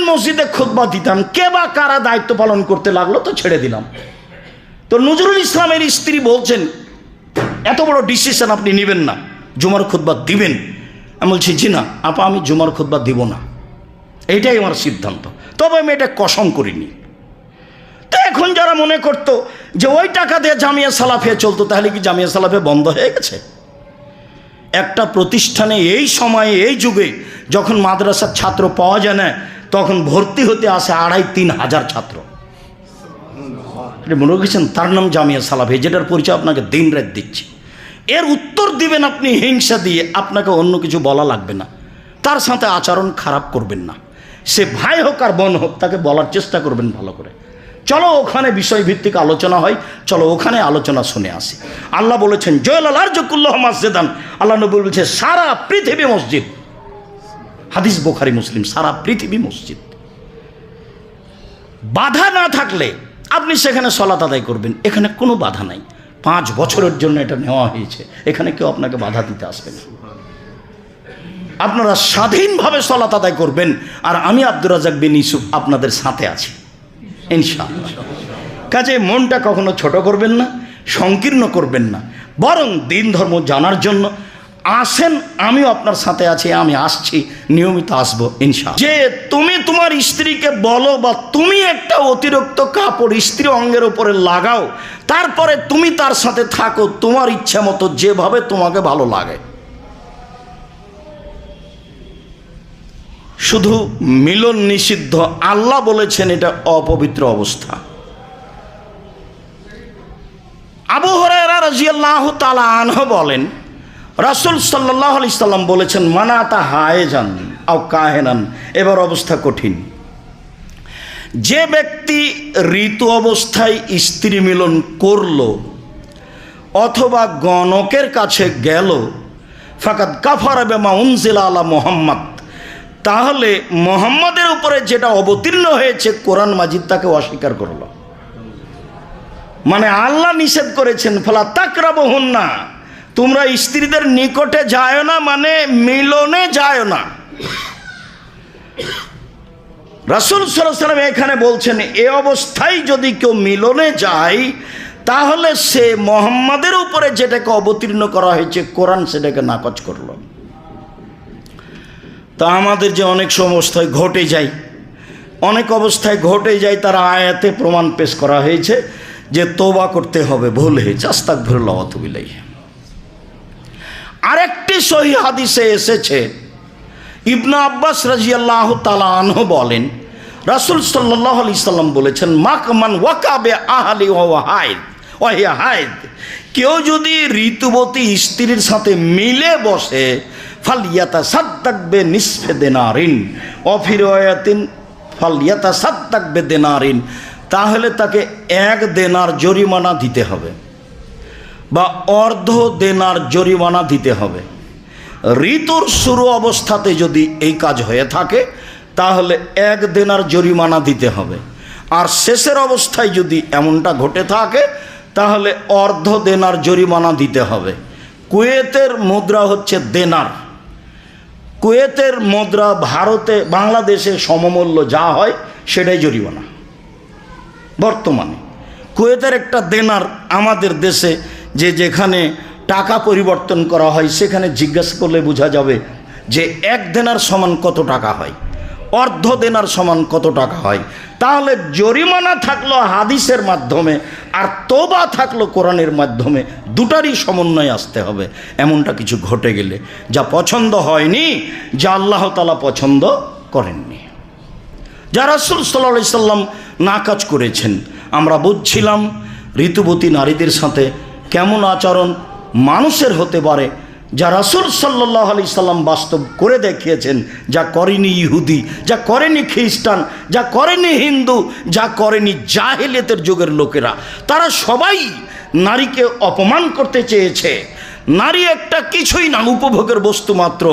মসজিদে খুতবা দিতাম, কে বা কারা দায়িত্ব পালন করতে লাগলো, তো ছেড়ে দিলাম। তো নজরুল ইসলামের স্ত্রী বলছেন, এত বড় ডিসিশন আপনি নেবেন না, জুমার খুতবা দিবেন। আমি বলছি, জি না আপা, আমি জুমার খুতবা দিব না, এইটাই আমার সিদ্ধান্ত। তবে আমি এটা কসম করিনি। তো এখন যারা মনে করতো যে ওই টাকা দিয়ে জামিয়া সালাফিয়া চলতো, তাহলে কি জামিয়া সালাফিয়া বন্ধ হয়ে গেছে? একটা প্রতিষ্ঠানে এই সময়ে, এই যুগে যখন মাদ্রাসার ছাত্র পাওয়া যায় না, তখন ভর্তি হতে আসে 2,5-3 হাজার ছাত্র। মনে রেখেছেন, তার নাম জামিয়া সালাফিয়া, যেটার পরিচয় আপনাকে দিন রাত দিচ্ছি। এর উত্তর দিবেন আপনি হিংসা দিয়ে, আপনাকে অন্য কিছু বলা লাগবে না। তার সাথে আচরণ খারাপ করবেন না, সে ভাই হোক আর বোন হোক, তাকে বলার চেষ্টা করবেন ভালো করে। চলো ওখানে বিষয়ভিত্তিক আলোচনা হয়, চলো ওখানে আলোচনা শুনে আসি। আল্লাহ বলেছেন জয়লাল আরজুকুল্লাহ মসজিদান, আল্লাহ নবী বলছে সারা পৃথিবী মসজিদ। হাদিস বুখারী মুসলিম, সারা পৃথিবী মসজিদ। বাধা না থাকলে আপনি সেখানে সালাত আদায় করবেন, এখানে কোনো বাধা নাই। 5 বছরের জন্য এটা নেওয়া হয়েছে, এখানে কেউ আপনাকে বাধা দিতে আসবে না। আপনারা স্বাধীনভাবে সালাত আদায় করবেন, আর আমি আব্দুর রাজ্জাক বিন ইউসুফ আপনাদের সাথে আছি ইনশাআল্লাহ। কাজে মনটা কখনো ছোট করবেন না, সংকীর্ণ করবেন না, বরং দিন ধর্ম জানার জন্য আসেন। আমিও আপনার সাথে আছি, আমি আসছি, নিয়মিত আসবো ইনশাআল্লাহ। যে তুমি তোমার স্ত্রীকে বলো, বা তুমি একটা অতিরিক্ত কাপড় স্ত্রী অঙ্গের উপরে লাগাও, তারপরে তুমি তার সাথে থাকো তোমার ইচ্ছা মতো, যেভাবে তোমাকে ভালো লাগে। শুধু মিলন নিষিদ্ধ, আল্লাহ বলেছেন এটা অপবিত্র অবস্থা। আবু হুরায়রা রাদিয়াল্লাহু তাআলা আনহু বলেন, রাসূল সাল্লাল্লাহু আলাইহি সাল্লাম বলেছেন, মানাতা হায়েজান আও কাহেনান, এবার অবস্থা কঠিন। যে ব্যক্তি ঋতু অবস্থায় স্ত্রী মিলন করলো অথবা গণকের কাছে গেল, ফাকাদ কাফারা বিমা উনজিলা আলা মুহাম্মদ, তাহলে মুহাম্মাদের উপরে যেটা অবতীর্ণ হয়েছে কোরআন মাজিদ, তাকে অস্বীকার করলো। মানে আল্লাহ নিষেধ করেছেন ফালা তাকরাবুহুন্না, তোমরা স্ত্রীদের নিকটে যায় না, মানে মিলনে যায় না। রাসূল সাল্লাল্লাহু আলাইহি ওয়াসাল্লাম এখানে বলছেন, এ অবস্থায় যদি কেউ মিলনে যায়, তাহলে সে মুহাম্মাদের উপরে যেটাকে অবতীর্ণ করা হয়েছে কোরআন, সেটাকে নাকচ করলো। তা আমাদের যে অনেক অবস্থায় ঘটে যায়, অনেক অবস্থায় ঘটে যায়, তার আয়াতে প্রমাণ পেশ করা হয়েছে যে তওবা করতে হবে, ভুল হয়েছে, আস্তাগফিরুল্লাহ ওয়া আতুবু ইলাইহি। আরেকটি সহিহ হাদিসে এসেছে, ইবনে আব্বাস রাদিয়াল্লাহু তাআলা আনহু বলেন, রাসূল সাল্লাল্লাহু আলাইহি সাল্লাম বলেছেন, মাকমান ওয়াকাবে আহলি ওয়া হাইদ ওয়া হিয়া হাইদ, কেউ যদি ঋতুবতী স্ত্রীর সাথে মিলে বসে, ফালিয়াতাসাদ্দাক বিনিসফি দিনারিন ওয়া ফি রিওয়ায়াতিন ফালিয়াতাসাদ্দাক বিদিনারিন, তাহলে তাকে 1 দেনার জরিমানা দিতে হবে বা অর্ধ দেনার জরিমানা দিতে হবে। ঋতুর শুরু অবস্থাতে যদি এই কাজ হয়ে থাকে, তাহলে 1 দেনার জরিমানা দিতে হবে, আর শেষের অবস্থায় যদি এমনটা ঘটে থাকে, তাহলে অর্ধ দেনার জরিমানা দিতে হবে। কুয়েতের মুদ্রা হচ্ছে দেনার। কুয়েতের মুদ্রা ভারতে, বাংলাদেশে সমমূল্য যা হয় সেটাই জরিমানা বর্তমানে। কুয়েতের একটা দেনার আমাদের দেশে যেখানে টাকা পরিবর্তন করা হয়, সেখানে জিজ্ঞাসা করলে বোঝা যাবে যে 1 দেনার সমান কত টাকা হয়, অর্ধ দেনার সমান কত টাকা হয়। তাহলে জরিমানা থাকলো হাদিসের মাধ্যমে, আর তওবা থাকলো কোরআনের মাধ্যমে, দুটারই সমন্বয় আসতে হবে। এমনটা কিছু ঘটে গেলে যা পছন্দ হয়নি, যা আল্লাহ তাআলা পছন্দ করেননি, যা রাসূল সাল্লাল্লাহু আলাইহি সাল্লাম নাকাজ করেছেন। আমরা বুঝছিলাম ঋতুবতী নারীদের সাথে কেমন আচরণ মানুষের হতে পারে, যা রাসূল সাল্লাল্লাহু আলাইহি সাল্লাম বাস্তব করে দেখিয়েছেন, যা করেনি ইহুদি, যা করেনি খ্রিস্টান, যা করেনি হিন্দু, যা করেনি জাহেলিয়াতের যুগের লোকেরা। তারা সবাই নারীকে অপমান করতে চেয়েছে, নারী একটা কিছুই না, উপভোগের বস্তু মাত্র।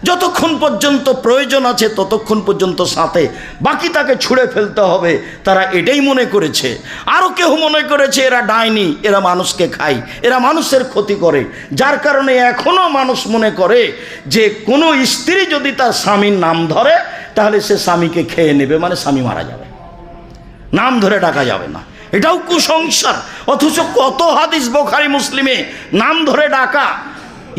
যতক্ষণ পর্যন্ত প্রয়োজন আছে ততক্ষণ পর্যন্ত সাথে, বাকি তাকে ছুঁড়ে ফেলতে হবে। তারা এটাই মনে করেছে। আরও কেউ মনে করেছে এরা ডাইনি, এরা মানুষকে খায়, এরা মানুষের ক্ষতি করে। যার কারণে এখনও মানুষ মনে করে যে কোনো স্ত্রী যদি তার স্বামীর নাম ধরে তাহলে সে স্বামীকে খেয়ে নেবে, মানে স্বামী মারা যাবে, নাম ধরে ডাকা যাবে না। এটাও কুসংস্কার। অথচ কত হাদিস বুখারী মুসলিমে নাম ধরে ডাকা।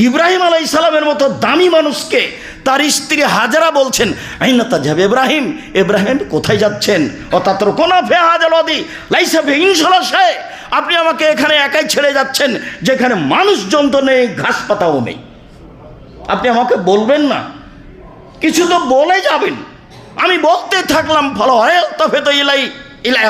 ইব্রাহিম আলাইহিস সালামের মতো দামি মানুষকে তার স্ত্রী হাজেরা বলছেন, আইনা তাযহাব ইব্রাহিম, ইব্রাহিম কোথায় যাচ্ছেন? অতাতরুকুনা ফি হাযাল ওয়াদি লাইসা ফি ইনশাল্লাহ শাই, আপনি আমাকে এখানে একাই ছেড়ে যাচ্ছেন যেখানে মানুষ জন্তু নেই, ঘাস পাতাও নেই। আপনি আমাকে বলবেন না, কিছু তো বলে যাবেন। আমি বলতে থাকলাম, ফলো হয় তফে তো ইলাই,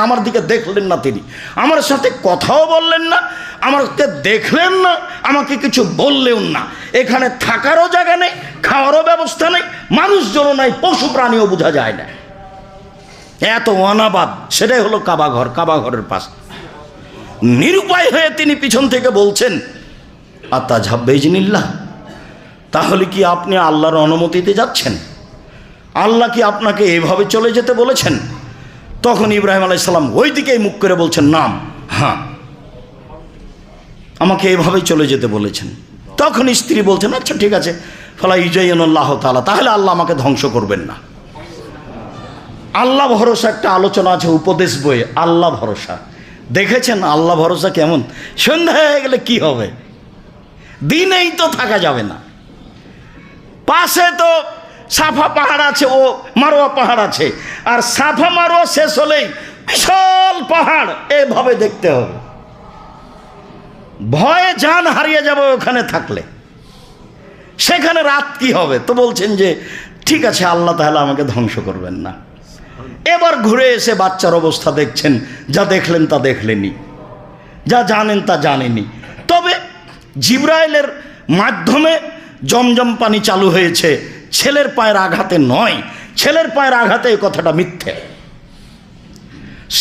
আমার দিকে দেখলেন না, তিনি আমার সাথে কথাও বললেন না, আমাকে দেখলেন না, আমাকে কিছু বললেও না। এখানে থাকারও জায়গা নেই, খাওয়ারও ব্যবস্থা নেই, মানুষজনও নাই, পশু প্রাণীও বোঝা যায় না। এত অনাবাদ। সেটাই হলো কাবা ঘর, কাবা ঘরের পাশ। নিরুপায় হয়ে তিনি পিছন থেকে বলছেন, আতাযহাব বিইজনিল্লাহ, তাহলে কি আপনি আল্লাহর অনুমতিতে যাচ্ছেন? আল্লাহ কি আপনাকে এভাবে চলে যেতে বলেছেন? তখন ইব্রাহিম আলাইহিস সালাম ওই দিকেই মুখ করে বলছেন, নাম, হ্যাঁ, আমাকে এভাবেই চলে যেতে বলেছেন। তখন স্ত্রী বলছেন, আচ্ছা ঠিক আছে, ফালা ইউজাইয়িনুল্লাহ তাআলা, তাহলে আল্লাহ আমাকে ধ্বংস করবেন না। আল্লাহ ভরসা একটা আলোচনা আছে উপদেশ বইয়ে, আল্লাহ ভরসা। দেখেছেন আল্লাহ ভরসা কেমন? সন্ধ্যা হয়ে গেলে কি হবে? দিনেই তো থাকা যাবে না। পাশে তো সাফা পাহাড় আছে, ও মারোয়া পাহাড় আছে, আর সাফা মারোয়া শেষ হলেই বিশাল পাহাড়, এভাবে দেখতে হবে। ভয়ে জান হারিয়ে যাবে ওখানে থাকলে। সেখানে রাত কি হবে? তো বলছেন যে ঠিক আছে, আল্লাহ তাহলে আমাকে ধ্বংস করবেন না। এবার ঘুরে এসে বাচ্চার অবস্থা দেখছেন, যা দেখলেন তা দেখলেনি, যা জানেন তা জানেনি। তবে জিবরাইলের মাধ্যমে জমজম পানি চালু হয়েছে, ছেলের পায়ের আঘাতে নয়। ছেলের পায়ের আঘাতে এই কথাটা মিথ্যে।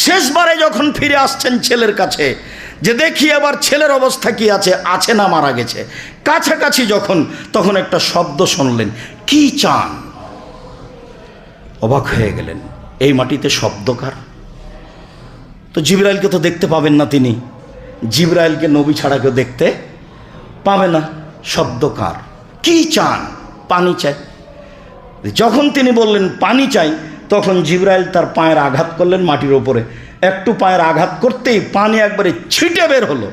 শেষবারে যখন ফিরে আসছেন ছেলের কাছে, যে দেখি আবার ছেলের অবস্থা কি আছে, আছে না মারা গেছে, কাছাকাছি যখন, তখন একটা শব্দ শুনলেন, কি চান? অবাক হয়ে গেলেন, এই মাটিতে শব্দকার? তো জিবরাইলকে তো দেখতে পাবেন না তিনি, জিবরাইলকে নবী ছাড়া কেউ দেখতে পাবে না। শব্দকার, কি চান? পানি চাই। যখন তিনি বললেন পানি চাই, তখন জিবরাইল তার পায়ের আঘাত করলেন মাটির ওপরে। একটু পায়ের আঘাত করতেই পানি একবারে ছিটে বের হলো।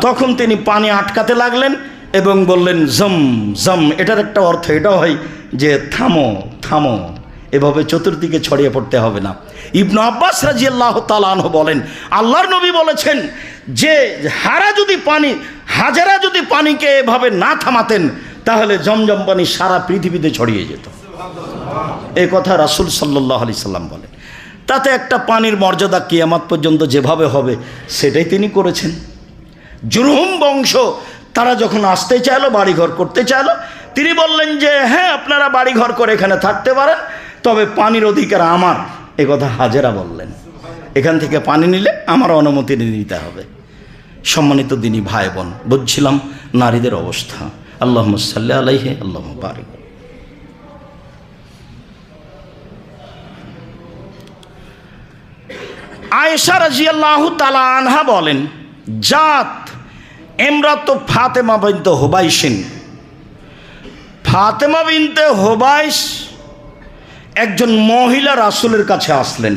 তখন তিনি পানি আটকাতে লাগলেন এবং বললেন জম জম। এটার একটা অর্থ এটাও হয় যে থামো থামো, এভাবে চতুর্দিকে ছড়িয়ে পড়তে হবে না। ইবনে আব্বাস রাদিয়াল্লাহু তাআলা আনহু বলেন, আল্লাহর নবী বলেছেন যে হাজেরা যদি পানিকে এভাবে না থামাতেন তাহলে জমজম পানি সারা পৃথিবীতে ছড়িয়ে যেত। এই কথা রাসূল সাল্লাল্লাহু আলাইহি সাল্লাম বলেন। তাতে একটা পানির মর্যাদা কিয়ামত পর্যন্ত যেভাবে হবে সেটাই তিনি করেছেন। জুরহুম বংশ তারা যখন আসতে চাইলো, বাড়িঘর করতে চাইলো, তিনি বললেন যে হ্যাঁ, আপনারা বাড়িঘর করে এখানে থাকতে পারেন, তবে পানির অধিকার আমার। এ কথা হাজেরা বললেন, এখান থেকে পানি নিলে আমার অনুমতি নিতে হবে। সম্মানিত দিনী ভাই বোন, বুঝছিলাম নারীদের অবস্থা। আল্লাহুম্মা সাল্লি আলাইহি, আল্লাহুম্মা বারিক। আয়েশা রাদিয়াল্লাহু তাআলা আনহা বলেন, জাত ইমরাত ফাতেমা বিনতে হুবাইসিন, ফাতেমা বিনতে হুবাইস একজন মহিলা রাসূলের কাছে আসলেন।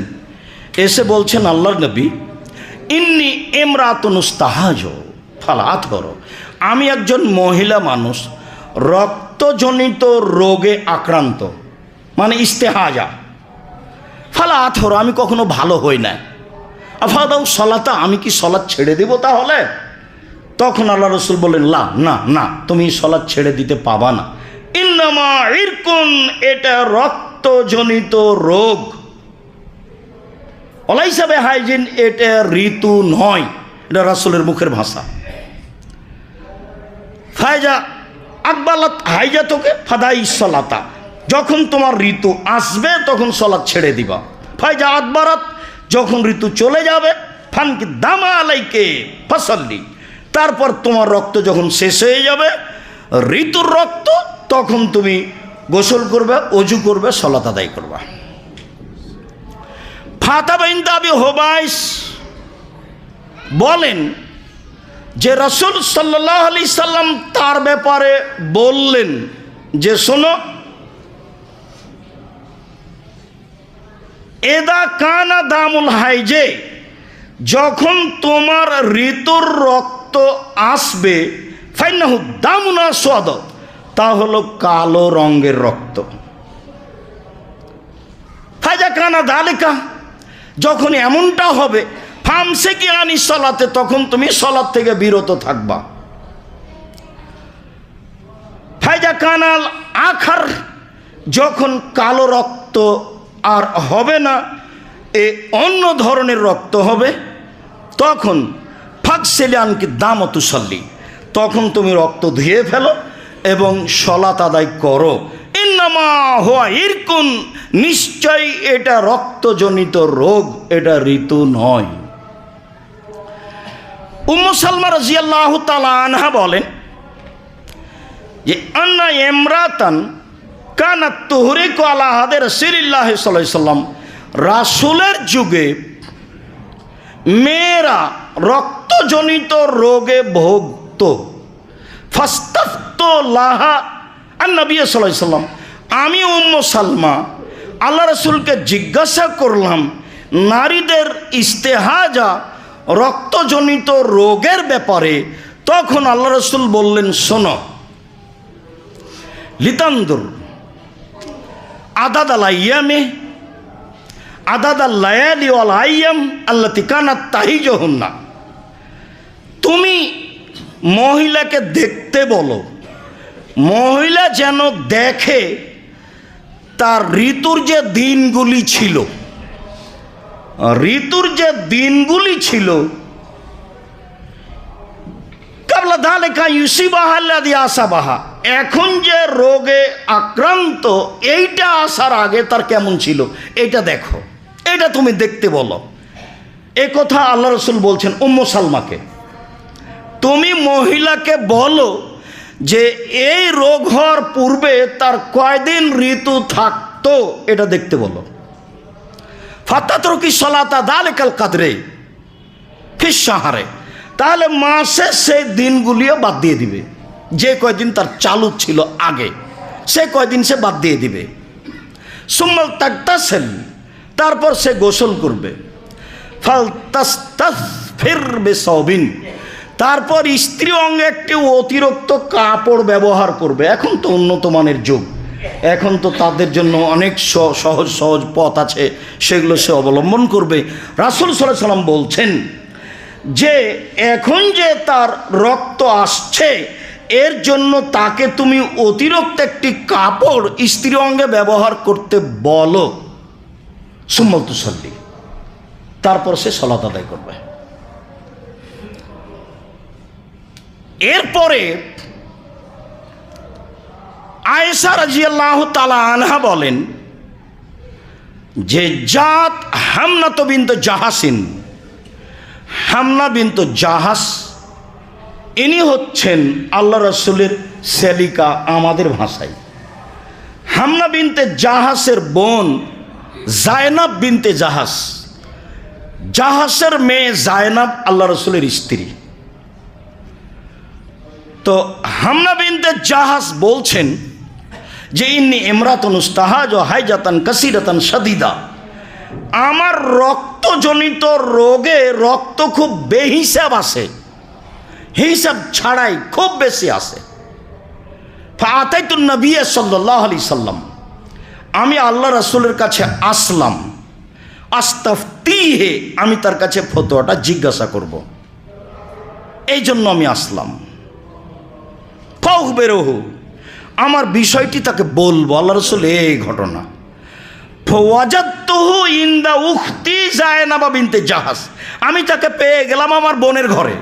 এসে বলছেন, আল্লাহর নবী, ইন্নী ইমরাতুন উস্তাহাজু ফালা আতহর, আমি একজন মহিলা মানুষ, রক্তজনিত রোগে আক্রান্ত, মানে ইস্তেহাজা। ফালা আতহর, আমি কখনো ভালো হই না। আফাদাউ সলাতা, আমি কি সলাৎ ছেড়ে দেব তাহলে? তখন আল্লাহ রাসূল বললেন, লা, না না, তুমি সলাৎ ছেড়ে দিতে পাবা না। ইন্নামা ইরকুন, এটা রক্তজনিত রোগ। ওলাইসা বিহাইজিন, এটা ঋতু নয়। এটা রাসূলের মুখের ভাষা। ফায়জা আকবালাত হাইজাতকে ফাদাই সলাতা, যখন তোমার ঋতু আসবে তখন সলাৎ ছেড়ে দিবা। ফায়জা আদবারাত, যখন ঋতু চলে যাবে, ফানকি দামা আলাইকে ফাসাল্লি, তারপর তোমার রক্ত যখন শেষ হয়ে যাবে, ঋতুর রক্ত, তখন তুমি গোসল করবে, অজু করবে, সালাত আদায় করবে। ফাতা বিনত আবি হুবাইস বলেন যে রাসূল সাল্লাল্লাহু আলাইহি সাল্লাম তার ব্যাপারে বললেন যে শোনো, এদা কানা দামুল হাইজে, যখন তোমার ঋতুর রক্ত আসবে, ফাইনাহু দামুন আসওয়াদ, তা হলো কালো রঙের রক্ত। ফাইজা কানা দালিকা, যখন এমনটা হবে, ফামসিকি আনি সালাতে, তখন তুমি সালাত থেকে বিরত থাকবা। ফাইজা কানাল আখার, যখন কালো রক্ত আর হবে না, এ অন্য ধরনের রক্ত হবে, তখন ফাকসিলানকি দামতু সল্লি, তখন তুমি রক্ত ধুয়ে ফেলো এবং সালাত আদায় করো। ইন্নামা হুয়া ইরকুন, নিশ্চয় এটা রক্তজনিত রোগ, এটা ঋতু নয়। উম্মু সালমা রাদিয়াল্লাহু তাআলা আনহা বলেন যে আন্না ইমরাতান কানাত তুহরিকু আলা হাদে রাসূলিল্লাহ সাল্লাল্লাহু আলাইহি সাল্লাম, রাসূলের যুগে মেয়েরা রক্তজনিত রোগে ভুগত। ফাস্তাফতু লাহা আন-নবী সাল্লাল্লাহু আলাইহি সাল্লাম, আমি উম্মু সালমা আল্লাহ রাসূলকে জিজ্ঞাসা করলাম নারীদের ইস্তেহাজা রক্তজনিত রোগের ব্যাপারে। তখন আল্লাহ রাসূল বললেন, শোনো, লিতানদুর আদাদ আল আইয়ামে, আদাদ আল লায়ালি ওয়াল আইয়াম আল্লাতী কানাত তাহিজুহুন্না, তুমি মহিলাকে দেখতে বলো, মহিলা যেন দেখে তার ঋতুর যে দিনগুলি ছিল, ঋতুর যে দিনগুলি ছিল, কাবলা যালিকা ইউসিবাহা আল্লাযী আসাবাহা, এখন যে রোগে আক্রান্ত, এইটা আসার আগে তার কেমন ছিল এটা দেখো, এটা তুমি দেখতে বলো। এ কথা আল্লাহ রাসূল বলছেন উম্মু সালমাকে, তুমি মহিলাকে বলো যে এই রোগ হওয়ার পূর্বে তার কয়দিন ঋতু থাকতো এটা দেখতে বলো। ফাতাতরুকি সালাতা যালিকাল কদরে ফিস শাহরে, তাহলে মাসে সেই দিনগুলিও বাদ দিয়ে দিবে, যে কয়দিন তার চালু ছিল আগে সে কয়দিন সে বাদ দিয়ে দিবে। সুম্মাল তাগতাসিল, তারপর সে গোসল করবে। ফালতাস্তাগফির বিসাওবিন, তারপর স্ত্রী অঙ্গে একটি অতিরিক্ত কাপড় ব্যবহার করবে। এখন তো উন্নত মানের যুগ, এখন তো তাদের জন্য অনেক সহজ সহজ পথ আছে, সেগুলো সে অবলম্বন করবে। রাসূল সাল্লাল্লাহু আলাইহি সাল্লাম বলছেন যে এখন যে তার রক্ত আসছে, এর জন্য তাকে তুমি অতিরিক্ত একটি কাপড় স্ত্রী অঙ্গে ব্যবহার করতে বলো। সুম্মা তুসাল্লি, তারপর সে সালাত আদায় করবে। এরপরে আয়েশা রাদিয়াল্লাহু তাআলা আনহা বলেন যে জাত হামনা বিনত জাহাসিন, হামনা বিনত জাহাস, ইনি হচ্ছেন আল্লাহ রাসূলের সেলিকা আমাদের ভাষায়। হামনা বিনতে জাহাসের বোন জায়নাব বিনতে জাহাস, জাহাসের মেয়ে জায়নাব আল্লাহ রাসূলের স্ত্রী। তো হামনা বিনতে জাহাস বলছেন যে ইন্নী ইমরাতুন উস্তাহাজ ও হাইজাতান কাসিরাতান শাদীদা, আমার রক্তজনিত রোগে রক্ত খুব বেহিসাব আসে, হিসাব ছাড়াই খুব বেশি আসে। ফাআতাইতুন নবী সাল্লাল্লাহু আলাইহি সাল্লাম, আমি আল্লাহ রাসূলের কাছে আসলাম। আস্তাফতিহে, আমি তার কাছে ফতোয়াটা জিজ্ঞাসা করব, এই জন্য আমি আসলাম। ফাউখবিরহু, আমার বিষয়টি তাকে বলবো, আল্লাহ রাসূল এই ঘটনা। ফাওয়াজাদতুহু ইনদা উখতি জায়নাব বিনতে জাহাস, আমি তাকে পেয়ে গেলাম আমার বোনের ঘরে।